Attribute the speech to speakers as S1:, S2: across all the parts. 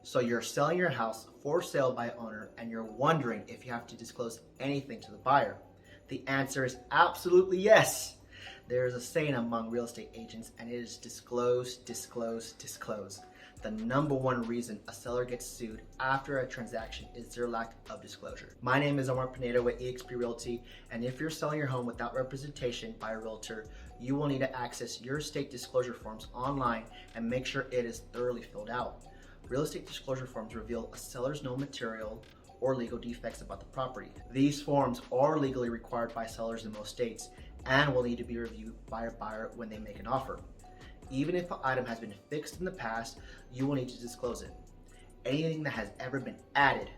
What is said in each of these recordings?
S1: So you're selling your house for sale by owner and you're wondering if you have to disclose anything to the buyer. The answer is absolutely yes. There is a saying among real estate agents, and it is disclose, disclose, disclose. The number one reason a seller gets sued after a transaction is their lack of disclosure. My name is Omar Pineda with eXp Realty, and if you're selling your home without representation by a realtor, you will need to access your estate disclosure forms online and make sure it is thoroughly filled out. Real estate disclosure forms reveal a seller's known material or legal defects about the property. These forms are legally required by sellers in most states and will need to be reviewed by a buyer when they make an offer. Even if an item has been fixed in the past, you will need to disclose it. Anything that has ever been added,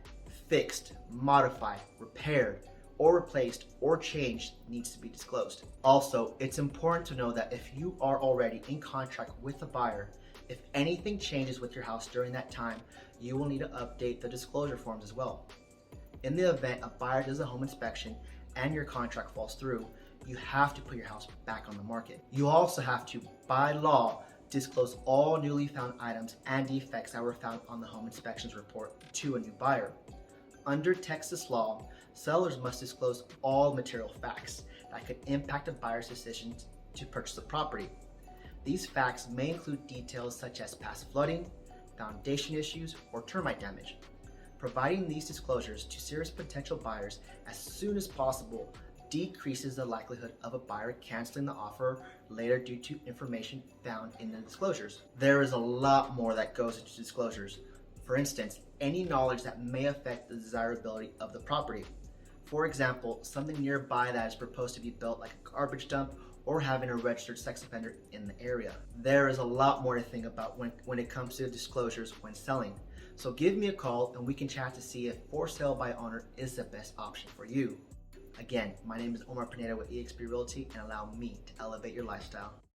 S1: fixed, modified, repaired, or replaced or changed needs to be disclosed. Also, it's important to know that if you are already in contract with a buyer, if anything changes with your house during that time, you will need to update the disclosure forms as well. In the event a buyer does a home inspection and your contract falls through, you have to put your house back on the market. You also have to, by law, disclose all newly found items and defects that were found on the home inspections report to a new buyer. Under Texas law, sellers must disclose all material facts that could impact a buyer's decision to purchase the property. These facts may include details such as past flooding, foundation issues, or termite damage. Providing these disclosures to serious potential buyers as soon as possible decreases the likelihood of a buyer canceling the offer later due to information found in the disclosures. There is a lot more that goes into disclosures. For instance, any knowledge that may affect the desirability of the property. For example, something nearby that is proposed to be built like a garbage dump or having a registered sex offender in the area. There is a lot more to think about when it comes to disclosures when selling. So give me a call and we can chat to see if for sale by owner is the best option for you. Again, my name is Omar Pineda with eXp Realty, and allow me to elevate your lifestyle.